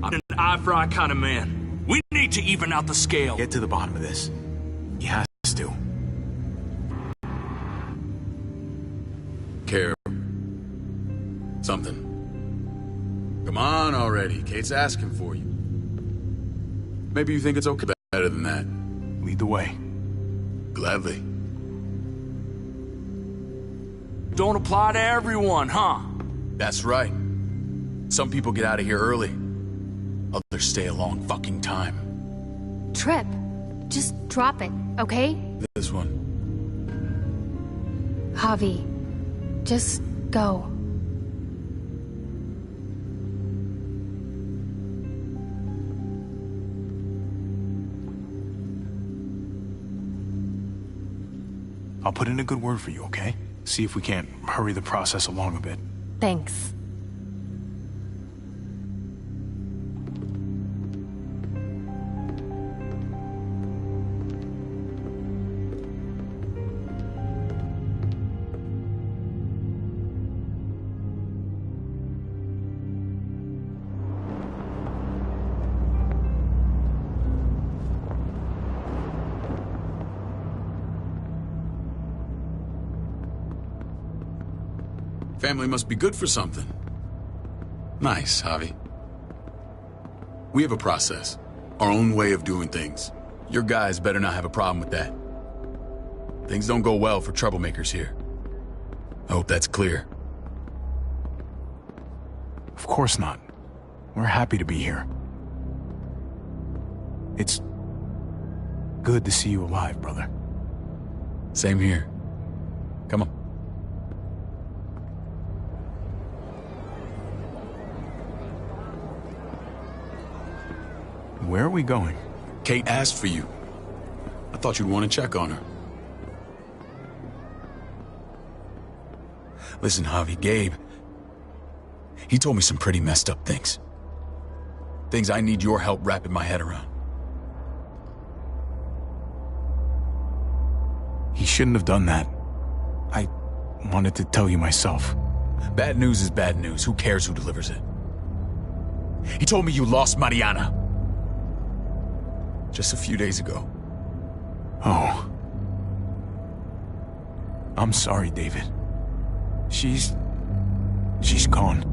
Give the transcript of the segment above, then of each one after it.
I'm an eye-for-eye kind of man. We need to even out the scale. Get to the bottom of this. He has to. Care. Something. Come on already. Kate's asking for you. Maybe you think it's okay better than that. Lead the way. Gladly. Don't apply to everyone, huh? That's right. Some people get out of here early. Others stay a long fucking time. Trip. Just drop it, okay? This one. Javi. Just go. I'll put in a good word for you, okay? See if we can't hurry the process along a bit. Thanks. Family must be good for something. Nice, Javi. We have a process, our own way of doing things. Your guys better not have a problem with that. Things don't go well for troublemakers here. I hope that's clear. Of course not. We're happy to be here. It's good to see you alive, brother. Same here. Come on. Where are we going? Kate asked for you. I thought you'd want to check on her. Listen, Javi, Gabe, he told me some pretty messed up things. Things I need your help wrapping my head around. He shouldn't have done that. I wanted to tell you myself. Bad news is bad news. Who cares who delivers it? He told me you lost Mariana. Just a few days ago. Oh. I'm sorry, David. She's gone.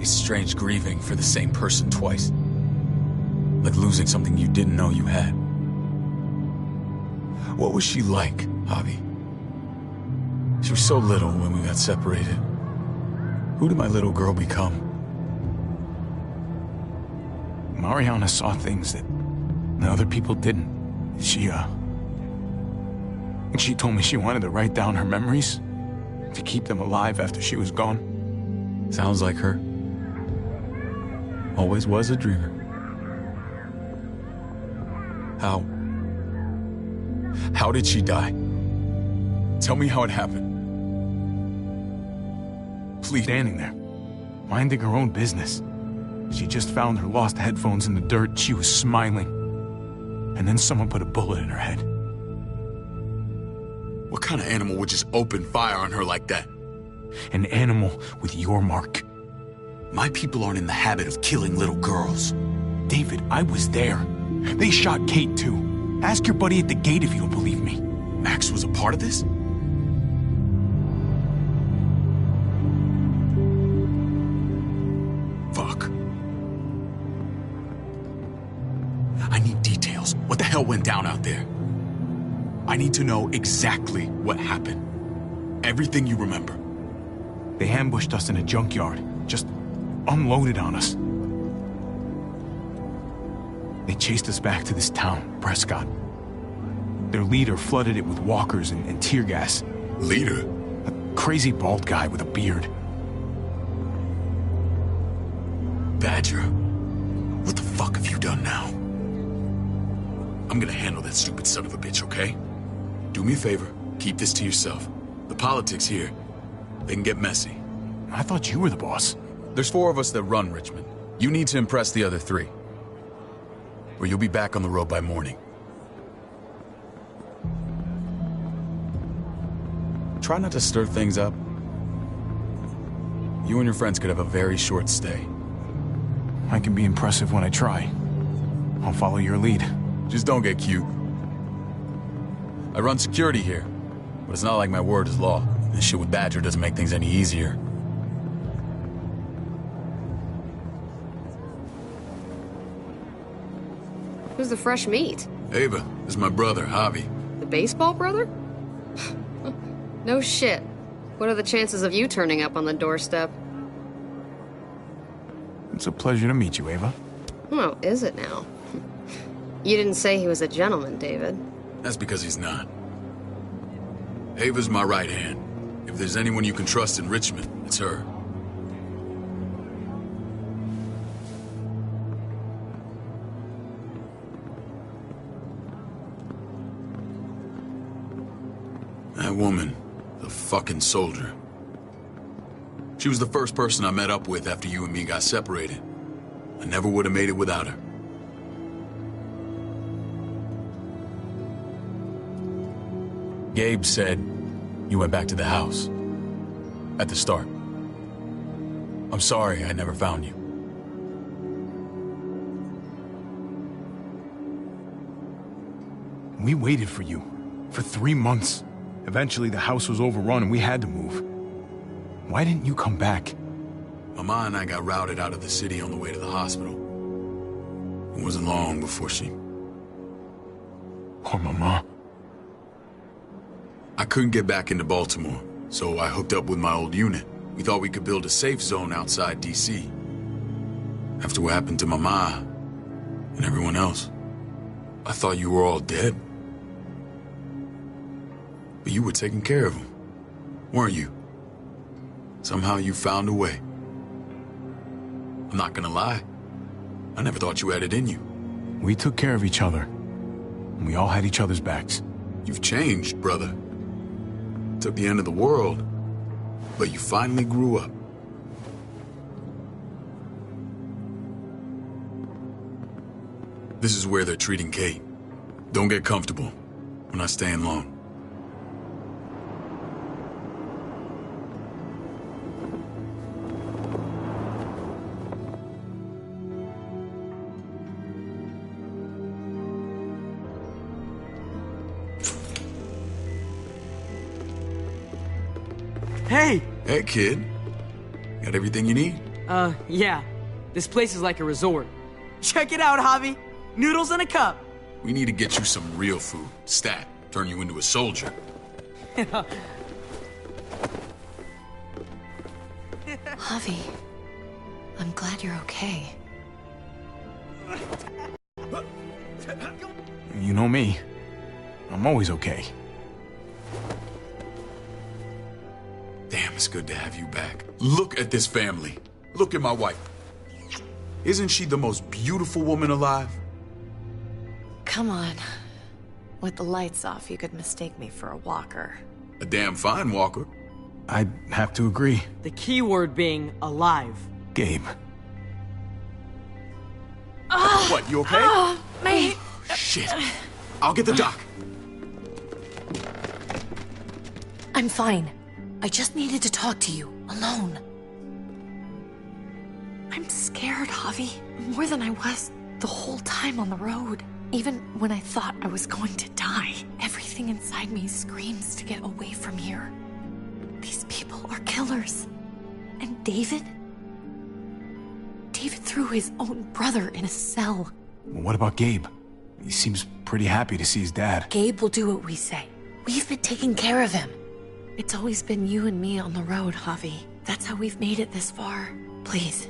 It's strange grieving for the same person twice. Like losing something you didn't know you had. What was she like, Javi? She was so little when we got separated. Who did my little girl become? Mariana saw things that other people didn't. She told me she wanted to write down her memories to keep them alive after she was gone. Sounds like her. Always was a dreamer. How did she die? Tell me how it happened. Please. Standing there, minding her own business. She just found her lost headphones in the dirt. She was smiling. And then someone put a bullet in her head. What kind of animal would just open fire on her like that? An animal with your mark. My people aren't in the habit of killing little girls. David, I was there. They shot Kate too. Ask your buddy at the gate if you don't believe me. Max was a part of this? Fuck. I need details. What the hell went down out there? I need to know exactly what happened. Everything you remember. They ambushed us in a junkyard. Just unloaded on us. They chased us back to this town, Prescott. Their leader flooded it with walkers and tear gas. Leader? A crazy bald guy with a beard. Badger, what the fuck have you done now? I'm gonna handle that stupid son of a bitch, okay? Do me a favor, keep this to yourself. The politics here, they can get messy. I thought you were the boss. There's 4 of us that run Richmond. You need to impress the other 3. Or you'll be back on the road by morning. Try not to stir things up. You and your friends could have a very short stay. I can be impressive when I try. I'll follow your lead. Just don't get cute. I run security here, but it's not like my word is law. This shit with Badger doesn't make things any easier. Who's the fresh meat? Ava, this is my brother, Javi. The baseball brother? No shit. What are the chances of you turning up on the doorstep? It's a pleasure to meet you, Ava. Oh, is it now? You didn't say he was a gentleman, David. That's because he's not. Ava's my right hand. If there's anyone you can trust in Richmond, it's her. That woman, the fucking soldier. She was the first person I met up with after you and me got separated. I never would have made it without her. Gabe said you went back to the house. At the start. I'm sorry I never found you. We waited for you. For 3 months. Eventually the house was overrun and we had to move. Why didn't you come back? Mama and I got routed out of the city on the way to the hospital. It wasn't long before she... Poor Mama. I couldn't get back into Baltimore, so I hooked up with my old unit. We thought we could build a safe zone outside D.C. After what happened to Mama and everyone else, I thought you were all dead. But you were taking care of them, weren't you? Somehow you found a way. I'm not gonna lie. I never thought you had it in you. We took care of each other. And we all had each other's backs. You've changed, brother. Took the end of the world, but you finally grew up. This is where they're treating Kate. Don't get comfortable. We're not staying long. Hey! Hey, kid. Got everything you need? Yeah. This place is like a resort. Check it out, Javi. Noodles in a cup. We need to get you some real food. Stat. Turn you into a soldier. Javi, I'm glad you're okay. You know me. I'm always okay. Damn, it's good to have you back. Look at this family. Look at my wife. Isn't she the most beautiful woman alive? Come on. With the lights off, you could mistake me for a walker. A damn fine walker. I'd have to agree. The key word being alive. Gabe. What, you okay? Mate! Shit. I'll get the doc. I'm fine. I just needed to talk to you, alone. I'm scared, Javi. More than I was the whole time on the road. Even when I thought I was going to die, everything inside me screams to get away from here. These people are killers. And David? David threw his own brother in a cell. What about Gabe? He seems pretty happy to see his dad. Gabe will do what we say. We've been taking care of him. It's always been you and me on the road, Javi. That's how we've made it this far. Please,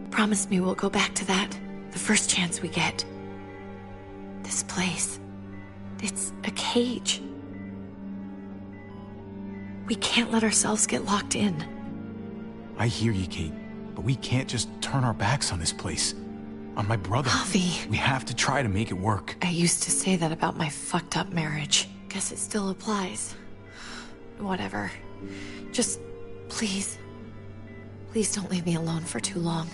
Promise me we'll go back to that the first chance we get. This place, it's a cage. We can't let ourselves get locked in. I hear you, Kate, but we can't just turn our backs on this place. On my brother. Javi. We have to try to make it work. I used to say that about my fucked up marriage. Guess it still applies. Whatever. Just, please. Please don't leave me alone for too long.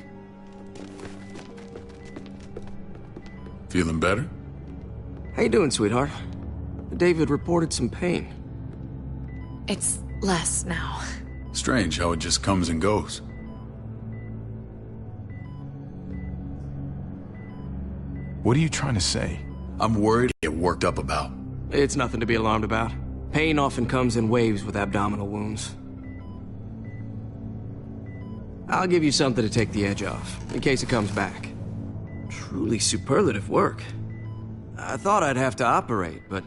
Feeling better? How you doing, sweetheart? David reported some pain. It's less now. Strange how it just comes and goes. What are you trying to say? I'm worried to get worked up about. It's nothing to be alarmed about. Pain often comes in waves with abdominal wounds. I'll give you something to take the edge off, in case it comes back. Truly superlative work. I thought I'd have to operate, but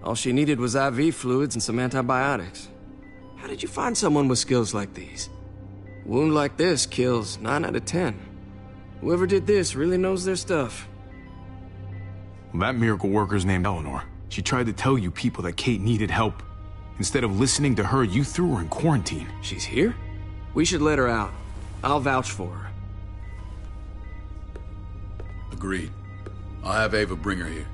all she needed was IV fluids and some antibiotics. How did you find someone with skills like these? A wound like this kills 9 out of 10. Whoever did this really knows their stuff. Well, that miracle worker's named Eleanor. She tried to tell you people that Kate needed help. Instead of listening to her, you threw her in quarantine. She's here? We should let her out. I'll vouch for her. Agreed. I'll have Ava bring her here.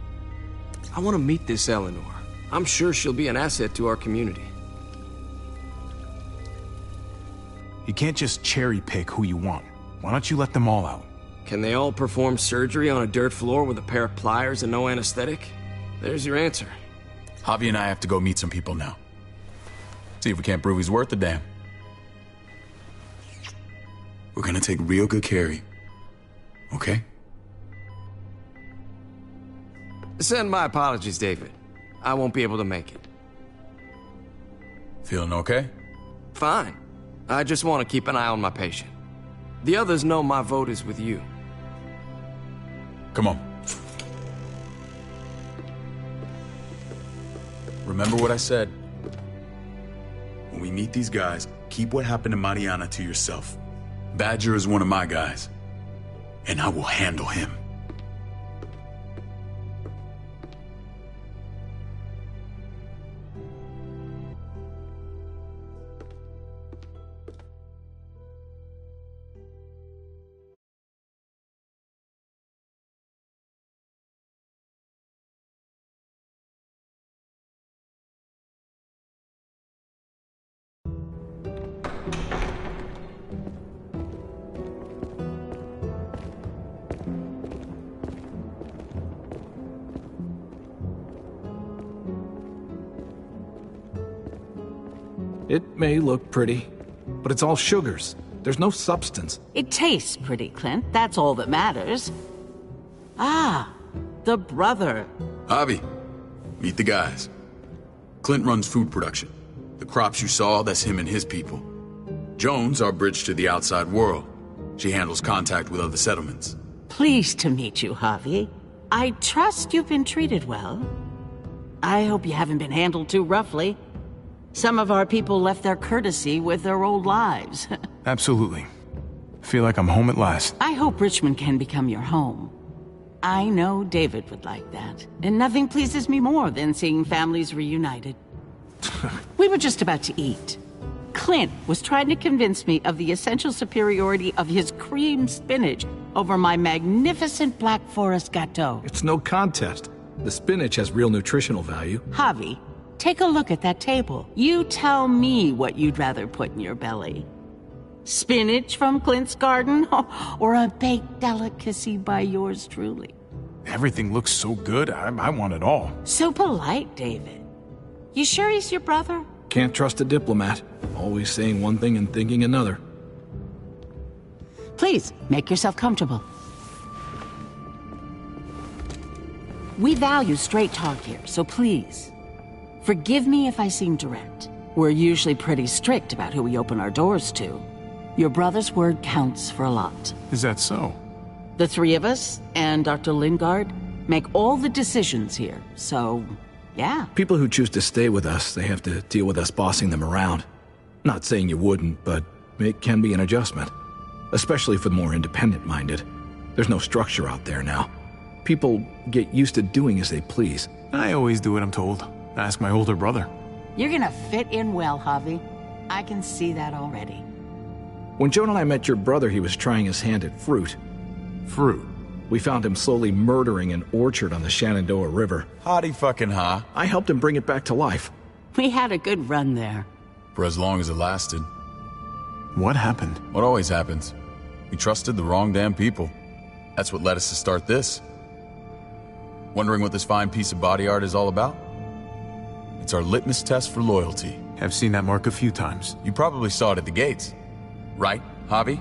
I want to meet this Eleanor. I'm sure she'll be an asset to our community. You can't just cherry pick who you want. Why don't you let them all out? Can they all perform surgery on a dirt floor with a pair of pliers and no anesthetic? There's your answer. Javi and I have to go meet some people now. See if we can't prove he's worth the damn. We're gonna take real good care of you. Okay? Send my apologies, David. I won't be able to make it. Feeling okay? Fine. I just want to keep an eye on my patient. The others know my vote is with you. Come on. Remember what I said. When we meet these guys, keep what happened to Mariana to yourself. Badger is one of my guys, and I will handle him. It may look pretty, but it's all sugars. There's no substance. It tastes pretty, Clint. That's all that matters. Ah, the brother. Javi, meet the guys. Clint runs food production. The crops you saw, that's him and his people. Jones, our bridge to the outside world. She handles contact with other settlements. Pleased to meet you, Javi. I trust you've been treated well. I hope you haven't been handled too roughly. Some of our people left their courtesy with their old lives. Absolutely. Feel like I'm home at last. I hope Richmond can become your home. I know David would like that, and nothing pleases me more than seeing families reunited. We were just about to eat. Clint was trying to convince me of the essential superiority of his cream spinach over my magnificent Black Forest gâteau. It's no contest. The spinach has real nutritional value. Javi, take a look at that table. You tell me what you'd rather put in your belly. Spinach from Clint's garden, or a baked delicacy by yours truly? Everything looks so good, I want it all. So polite, David. You sure he's your brother? Can't trust a diplomat. Always saying one thing and thinking another. Please, make yourself comfortable. We value straight talk here, so please, forgive me if I seem direct. We're usually pretty strict about who we open our doors to. Your brother's word counts for a lot. Is that so? The three of us, and Dr. Lingard, make all the decisions here, so, yeah. People who choose to stay with us, they have to deal with us bossing them around. Not saying you wouldn't, but it can be an adjustment. especially for the more independent-minded. There's no structure out there now. People get used to doing as they please. I always do what I'm told. Ask my older brother. You're gonna fit in well, Javi. I can see that already. When Joan and I met your brother, he was trying his hand at fruit. Fruit? We found him slowly murdering an orchard on the Shenandoah River. Howdy fucking ha. I helped him bring it back to life. We had a good run there. For as long as it lasted. What happened? What always happens. We trusted the wrong damn people. That's what led us to start this. Wondering what this fine piece of body art is all about? It's our litmus test for loyalty. I've seen that mark a few times. You probably saw it at the gates. Right, Javi?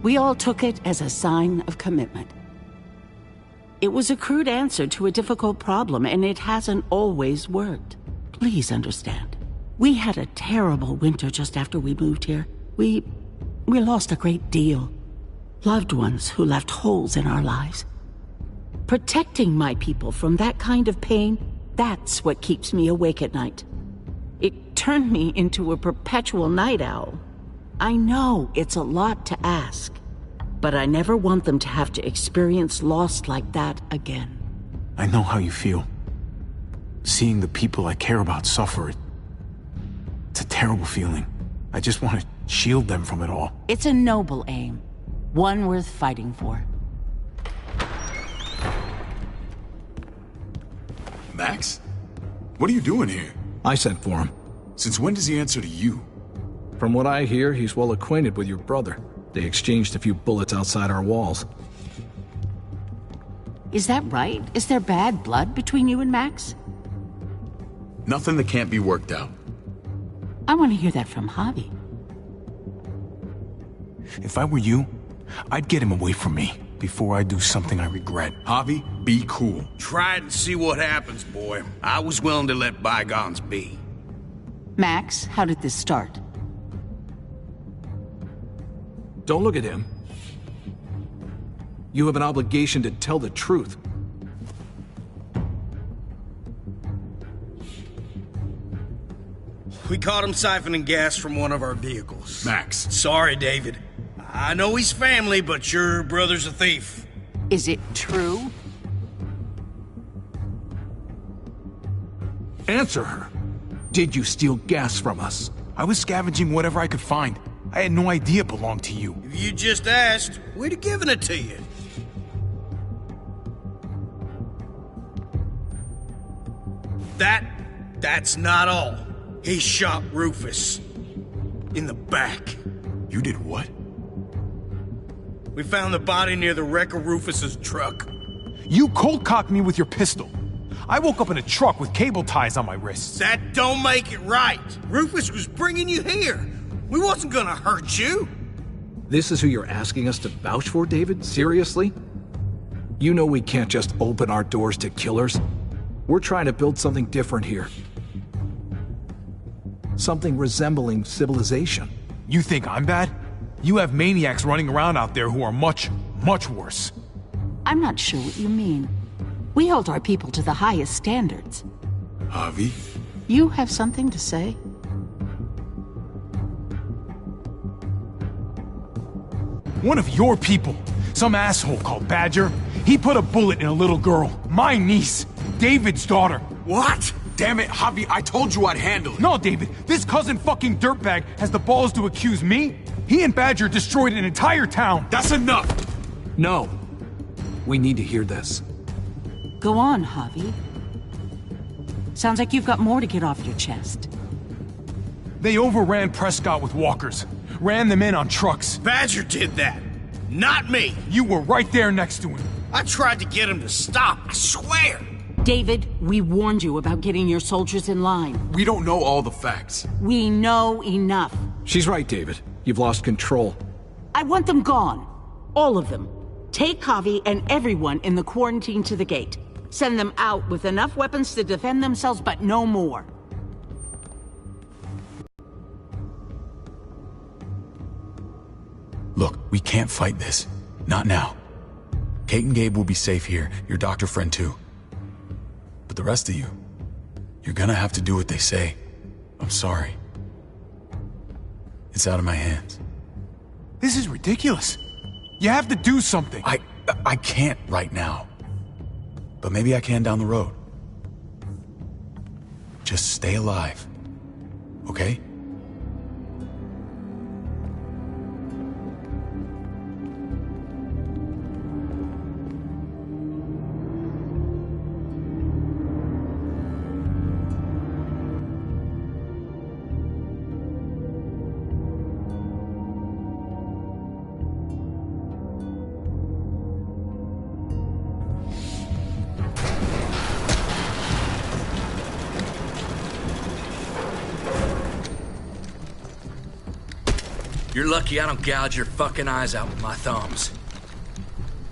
We all took it as a sign of commitment. It was a crude answer to a difficult problem, and it hasn't always worked. Please understand. We had a terrible winter just after we moved here. We lost a great deal. Loved ones who left holes in our lives. Protecting my people from that kind of pain, that's what keeps me awake at night. It turned me into a perpetual night owl. I know it's a lot to ask, but I never want them to have to experience loss like that again. I know how you feel. Seeing the people I care about suffer, it's a terrible feeling. I just want to shield them from it all. It's a noble aim, one worth fighting for. Max? What are you doing here? I sent for him. Since when does he answer to you? From what I hear, he's well acquainted with your brother. They exchanged a few bullets outside our walls. Is that right? Is there bad blood between you and Max? Nothing that can't be worked out. I want to hear that from Javi. If I were you, I'd get him away from me before I do something I regret. Javi, be cool. Try it and see what happens, boy. I was willing to let bygones be. Max, how did this start? Don't look at him. You have an obligation to tell the truth. We caught him siphoning gas from one of our vehicles. Max. Sorry, David. I know he's family, but your brother's a thief. Is it true? Answer her. Did you steal gas from us? I was scavenging whatever I could find. I had no idea it belonged to you. If you just asked, we'd have given it to you. That's not all. He shot Rufus. In the back. You did what? We found the body near the wreck of Rufus's truck. You cold-cocked me with your pistol. I woke up in a truck with cable ties on my wrists. That don't make it right. Rufus was bringing you here. We wasn't gonna hurt you. This is who you're asking us to vouch for, David? Seriously? You know we can't just open our doors to killers. We're trying to build something different here. Something resembling civilization. You think I'm bad? You have maniacs running around out there who are much, much worse. I'm not sure what you mean. We hold our people to the highest standards. Javi? You have something to say? One of your people, some asshole called Badger, he put a bullet in a little girl, my niece, David's daughter. What? Damn it, Javi, I told you I'd handle it. No, David, this cousin fucking dirtbag has the balls to accuse me? He and Badger destroyed an entire town. That's enough! No. We need to hear this. Go on, Javi. Sounds like you've got more to get off your chest. They overran Prescott with walkers. Ran them in on trucks. Badger did that. Not me. You were right there next to him. I tried to get him to stop, I swear. David, we warned you about getting your soldiers in line. We don't know all the facts. We know enough. She's right, David. You've lost control. I want them gone. All of them. Take Javi and everyone in the quarantine to the gate. Send them out with enough weapons to defend themselves, but no more. Look, we can't fight this. Not now. Kate and Gabe will be safe here, your doctor friend too. But the rest of you, you're gonna have to do what they say. I'm sorry. It's out of my hands. This is ridiculous. You have to do something. I can't right now. But maybe I can down the road. Just stay alive. Okay? You're lucky I don't gouge your fucking eyes out with my thumbs.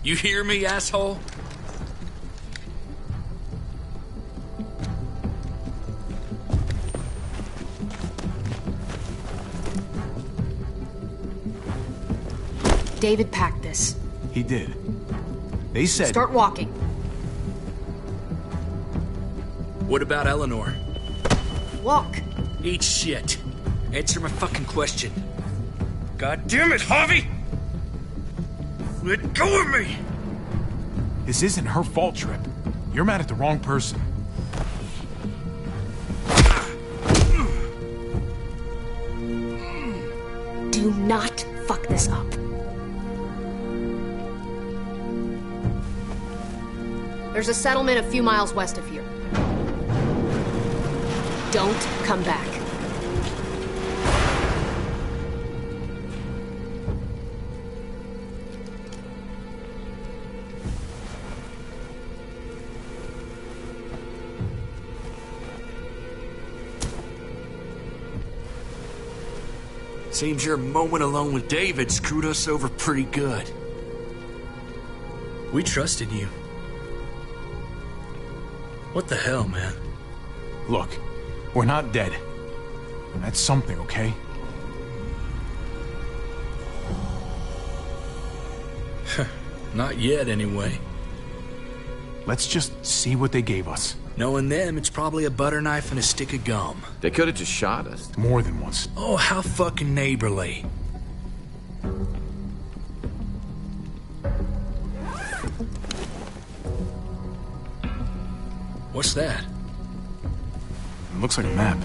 You hear me, asshole? David packed this. He did. They said... Start walking. What about Eleanor? Walk. Eat shit. Answer my fucking question. God damn it, Harvey! Let go of me! This isn't her fault, Trip. You're mad at the wrong person. Do not fuck this up. There's a settlement a few miles west of here. Don't come back. Seems your moment alone with David screwed us over pretty good. We trusted you. What the hell, man? Look, we're not dead. That's something, okay? Not yet, anyway. Let's just see what they gave us. Knowing them, it's probably a butter knife and a stick of gum. They could have just shot us. More than once. Oh, how fucking neighborly. What's that? It looks like a map.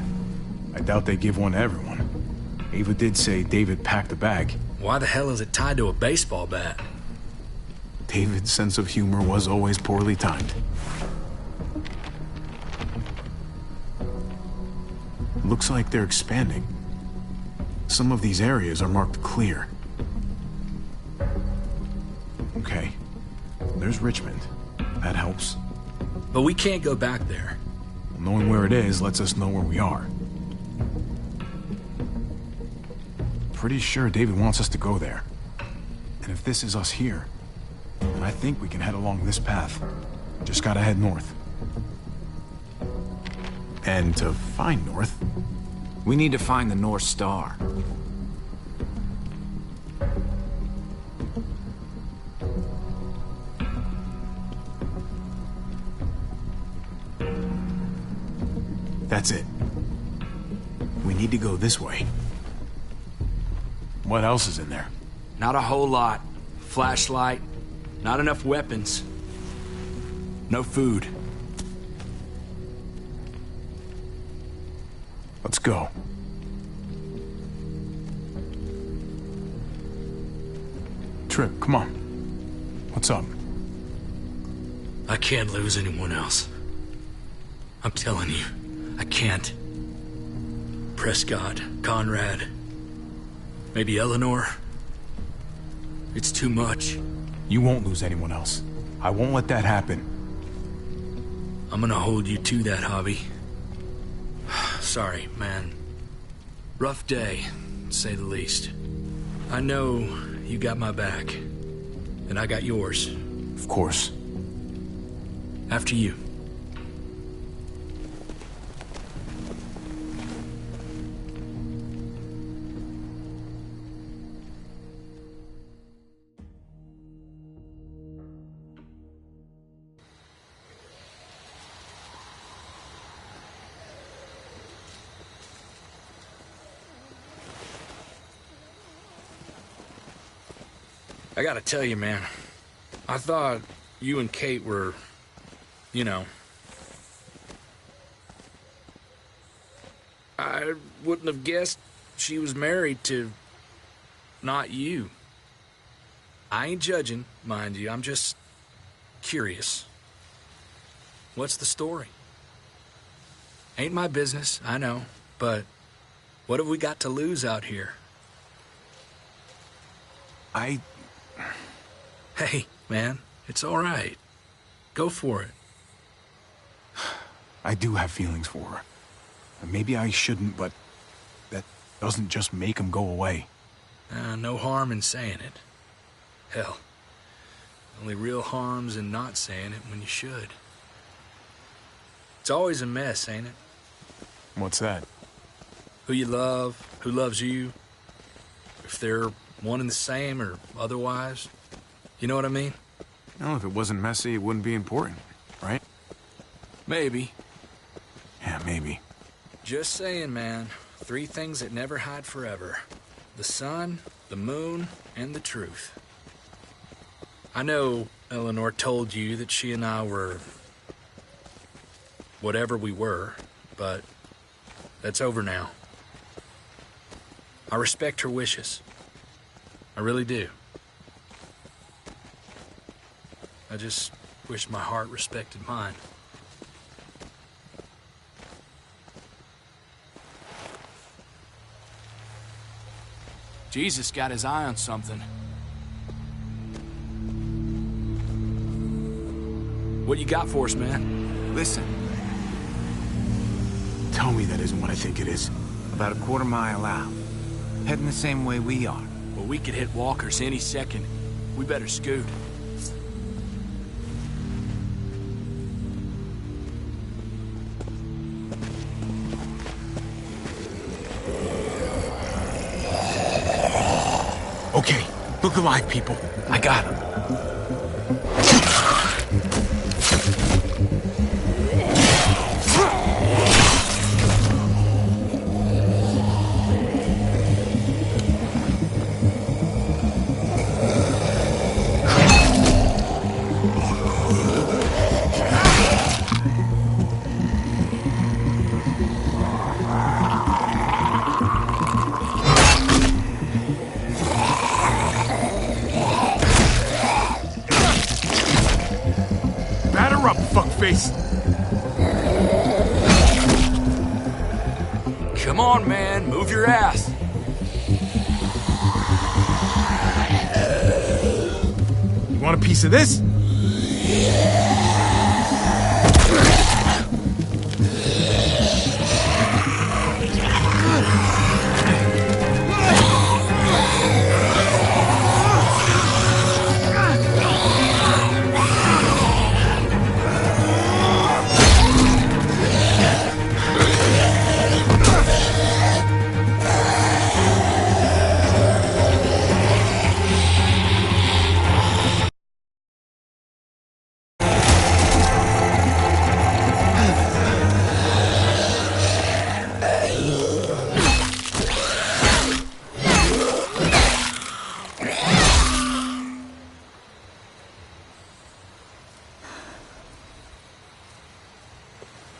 I doubt they give one to everyone. Ava did say David packed a bag. Why the hell is it tied to a baseball bat? David's sense of humor was always poorly timed. Looks like they're expanding. Some of these areas are marked clear. Okay. There's Richmond. That helps. But we can't go back there. Well, knowing where it is lets us know where we are. Pretty sure David wants us to go there. And if this is us here, then I think we can head along this path. Just gotta head north. And to find north, We need to find the North Star. that's it. We need to go this way. What else is in there? Not a whole lot. Flashlight. Not enough weapons. No food. Let's go. Trip, come on. What's up? I can't lose anyone else. I'm telling you, I can't. Prescott, Conrad, maybe Eleanor. It's too much. You won't lose anyone else. I won't let that happen. I'm gonna hold you to that, Javi. Sorry, man. Rough day, to say the least. I know you got my back, and I got yours. Of course. After you. I gotta tell you, man, I thought you and Kate were, you know... I wouldn't have guessed she was married to... not you. I ain't judging, mind you, I'm just curious. What's the story? Ain't my business, I know, but what have we got to lose out here? Hey, man, it's all right. Go for it. I do have feelings for her. Maybe I shouldn't, but that doesn't just make them go away. No harm in saying it. Hell, only real harm's in not saying it when you should. It's always a mess, ain't it? What's that? Who you love, who loves you, if they're one and the same or otherwise. You know what I mean? No, if it wasn't messy, it wouldn't be important, right? Maybe. Yeah, maybe. Just saying, man. 3 things that never hide forever. The sun, the moon, and the truth. I know Eleanor told you that she and I were... whatever we were, but that's over now. I respect her wishes. I really do. I just wish my heart respected mine. Jesus got his eye on something. What you got for us, man? Listen. Tell me that isn't what I think it is. About a quarter-mile out. Heading the same way we are. Well, we could hit walkers any second. We better scoot. Okay, look alive, people. I got him. Come on, man, move your ass. You want a piece of this?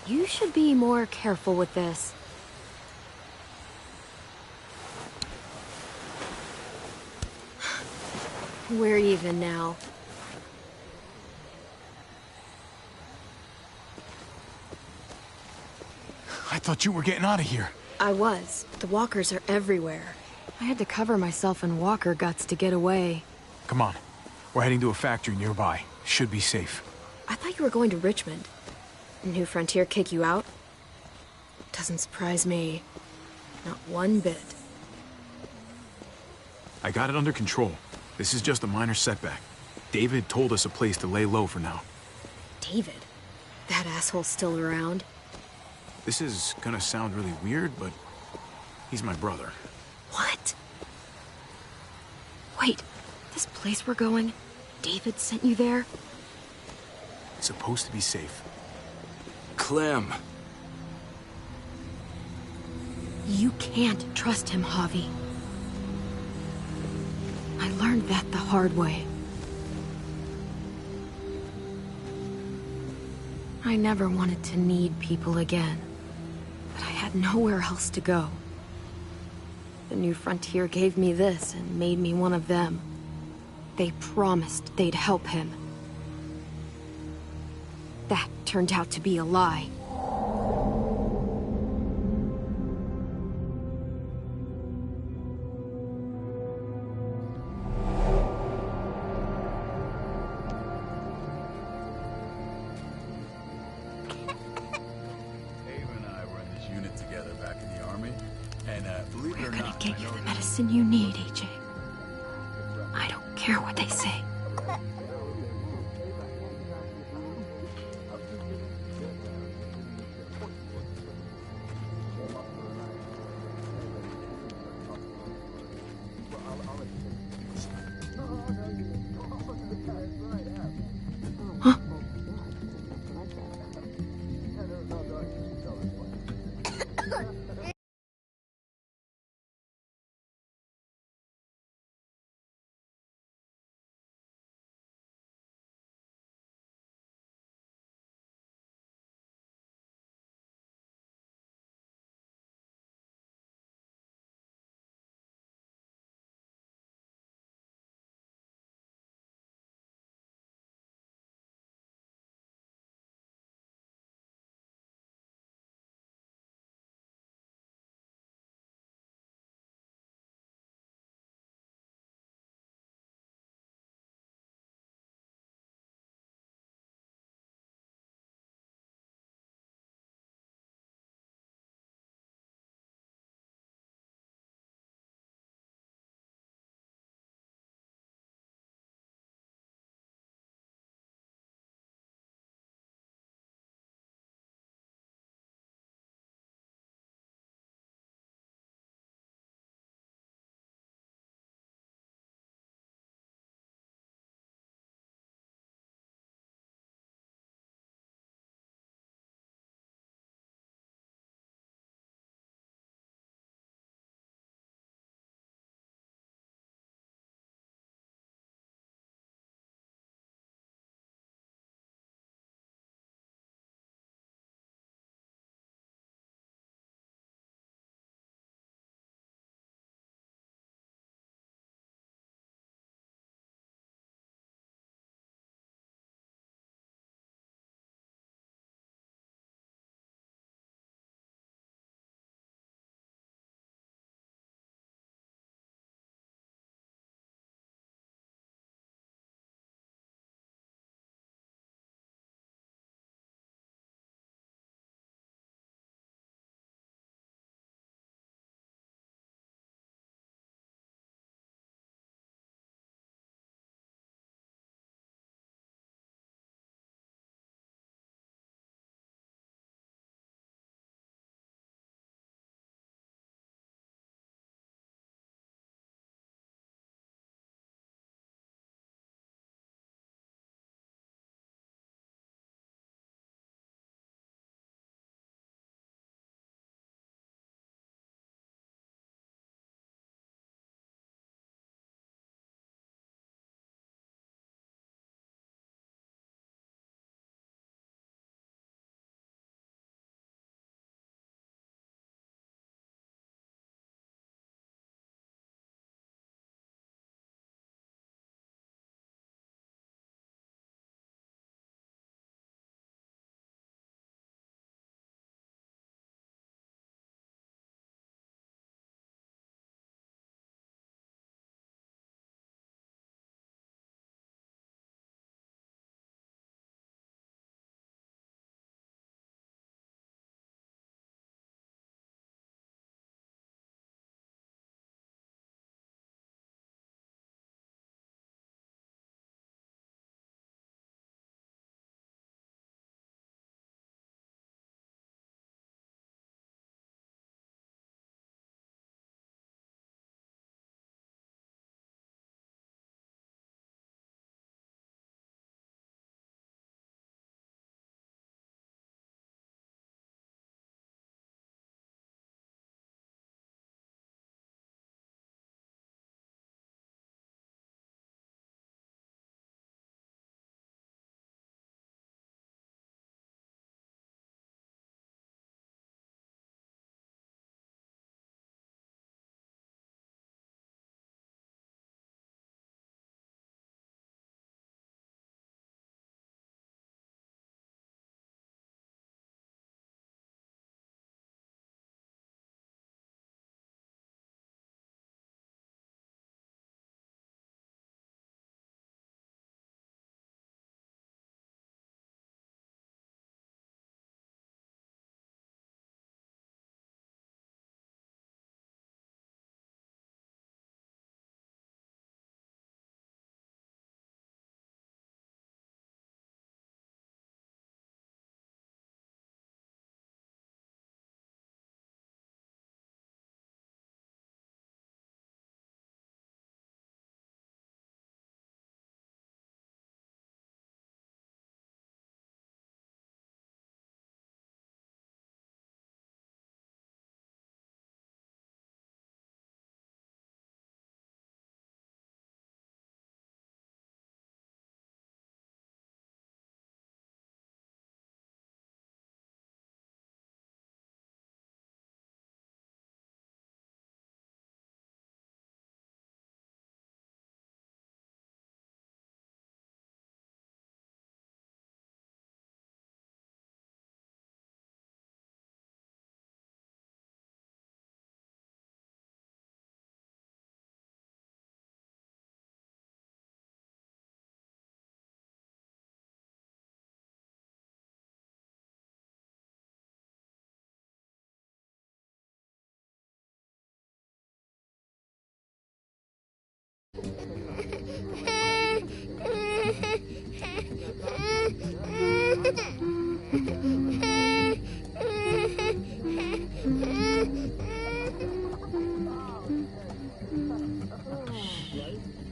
You should be more careful with this. We're even now. I thought you were getting out of here. I was. The walkers are everywhere. I had to cover myself in walker guts to get away. Come on. We're heading to a factory nearby. Should be safe. I thought you were going to Richmond. New Frontier kick you out? Doesn't surprise me. Not one bit. I got it under control. This is just a minor setback. David told us a place to lay low for now. David? That asshole's still around? This is gonna sound really weird, but he's my brother. What? Wait, this place we're going, David sent you there? It's supposed to be safe. Clem. You can't trust him, Javi. I learned that the hard way. I never wanted to need people again, but I had nowhere else to go. The New Frontier gave me this and made me one of them. They promised they'd help him. That turned out to be a lie. We're gonna get you the medicine you need, AJ. I don't care what they say.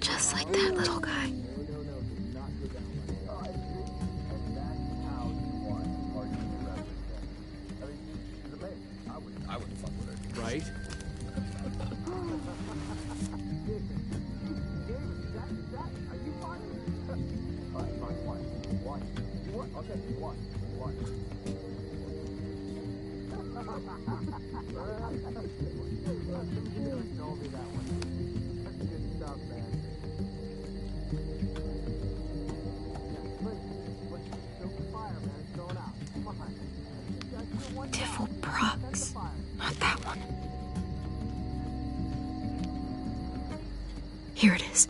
Just like that little guy. Right? Devil Prox. Not that one. Here it is.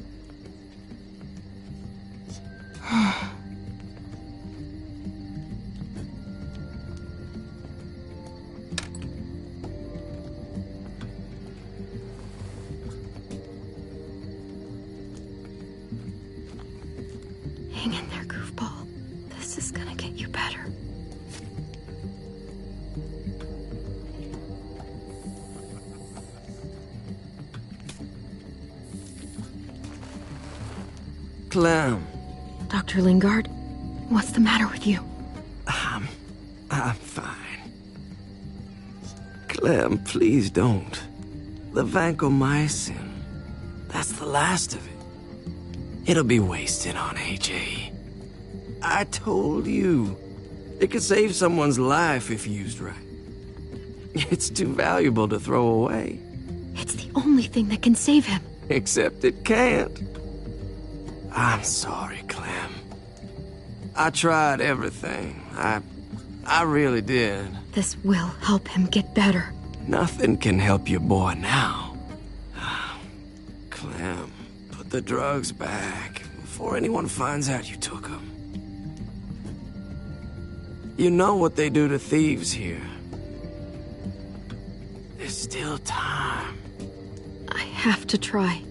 Hang in there, goofball. This is gonna get you better. Clem. Dr. Lingard, what's the matter with you? I'm fine. Clem, please don't. The vancomycin. That's the last of it. It'll be wasted on AJ. I told you. It could save someone's life if used right. It's too valuable to throw away. It's the only thing that can save him. Except it can't. I'm sorry, Clem. I tried everything. I really did. This will help him get better. Nothing can help your boy now. Clem, put the drugs back before anyone finds out you took them. You know what they do to thieves here. There's still time. I have to try.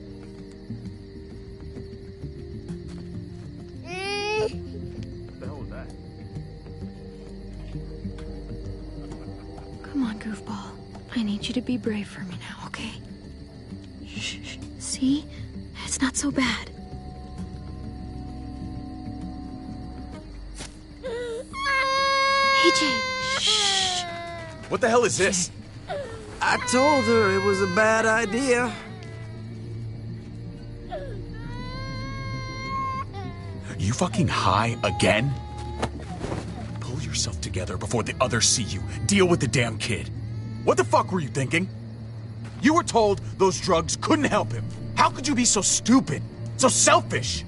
Come on, goofball. I need you to be brave for me now, okay? Shh. See? It's not so bad. AJ, shh. What the hell is this? I told her it was a bad idea. You fucking high again? Pull yourself together before the others see you. Deal with the damn kid. What the fuck were you thinking? You were told those drugs couldn't help him. How could you be so stupid? So selfish?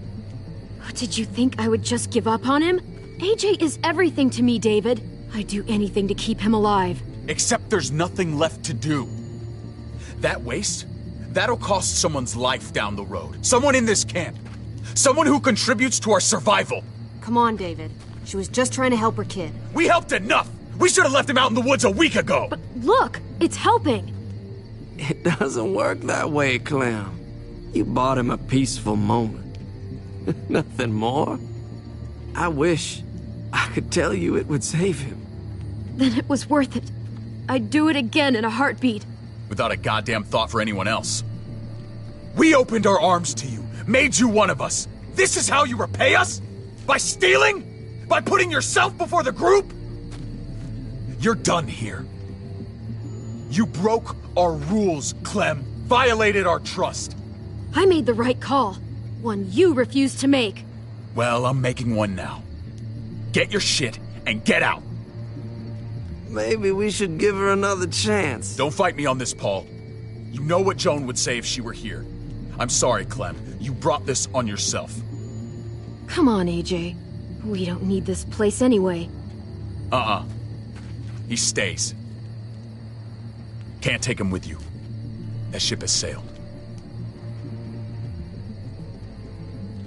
Did you think I would just give up on him? AJ is everything to me, David. I'd do anything to keep him alive. Except there's nothing left to do. That waste? That'll cost someone's life down the road. Someone in this camp. Someone who contributes to our survival. Come on, David. She was just trying to help her kid. We helped enough! We should have left him out in the woods a week ago! But look, it's helping. It doesn't work that way, Clem. You bought him a peaceful moment. Nothing more. I wish I could tell you it would save him. Then it was worth it. I'd do it again in a heartbeat. Without a goddamn thought for anyone else. We opened our arms to you, made you one of us. This is how you repay us? By stealing? By putting yourself before the group? You're done here. You broke our rules, Clem. Violated our trust. I made the right call. One you refused to make. Well, I'm making one now. Get your shit and get out. Maybe we should give her another chance. Don't fight me on this, Paul. You know what Joan would say if she were here. I'm sorry, Clem. You brought this on yourself. Come on, AJ. We don't need this place anyway. He stays. Can't take him with you. That ship has sailed.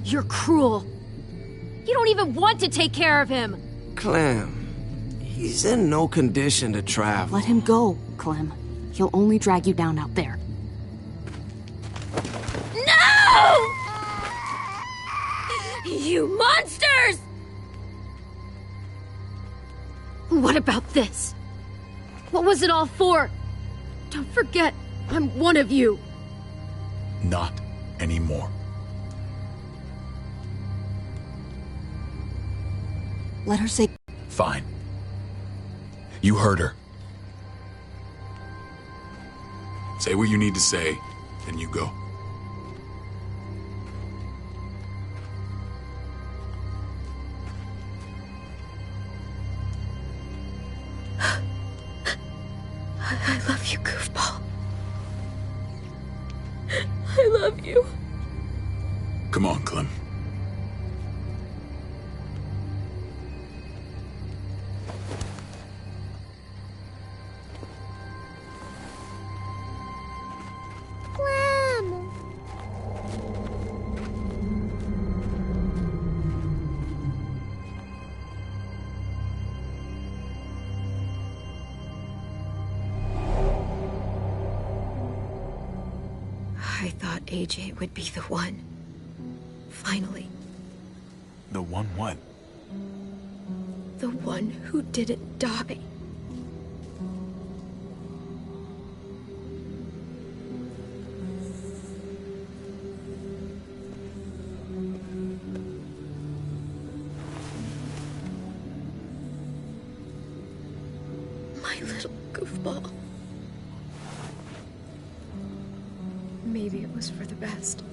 You're cruel. You don't even want to take care of him. Clem, he's in no condition to travel. Let him go, Clem. He'll only drag you down out there. No! You monsters! What about this? What was it all for? Don't forget, I'm one of you. Not anymore. Let her say... Fine. You heard her. Say what you need to say, then you go. I love you, goofball. I love you. Come on, Clem. I thought AJ would be the one. Finally. The one what? The one who didn't die. My little goofball. Maybe it was for the best.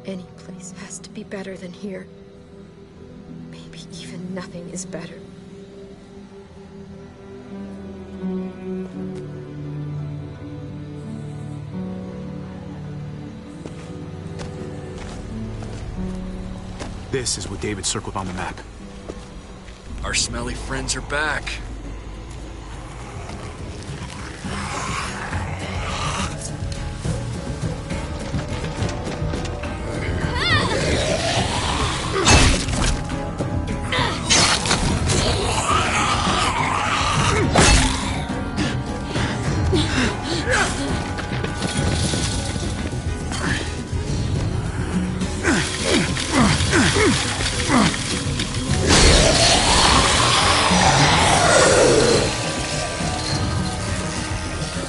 Any place has to be better than here. Maybe even nothing is better. This is what David circled on the map. Our smelly friends are back.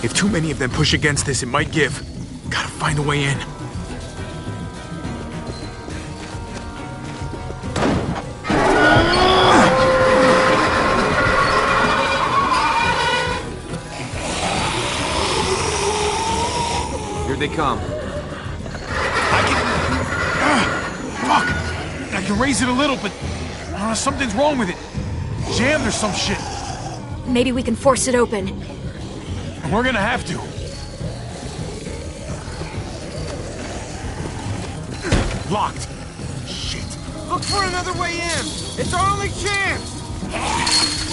If too many of them push against this, it might give. Gotta find a way in. Here they come. Fuck! I can raise it a little, but something's wrong with it. Jammed or some shit. Maybe we can force it open. We're gonna have to. Locked. Shit. Look for another way in. It's our only chance.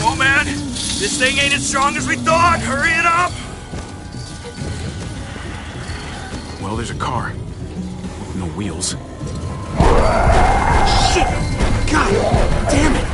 Oh man, this thing ain't as strong as we thought. Hurry it up. Well, there's a car. With no wheels. Shit! God damn it!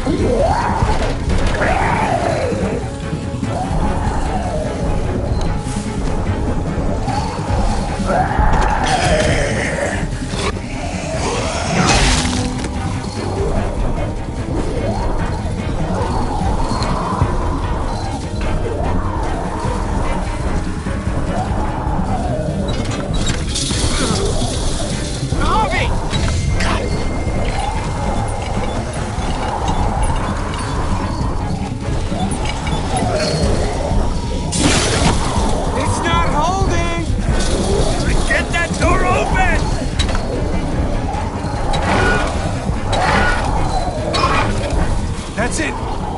That's it.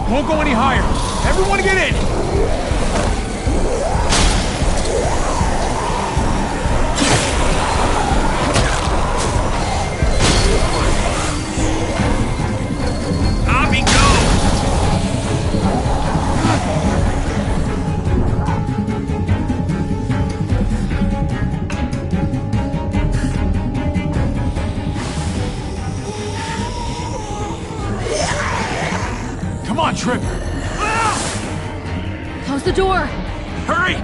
Won't go any higher. Everyone get in. Abby, go! Come on, Trip. Close the door. Hurry!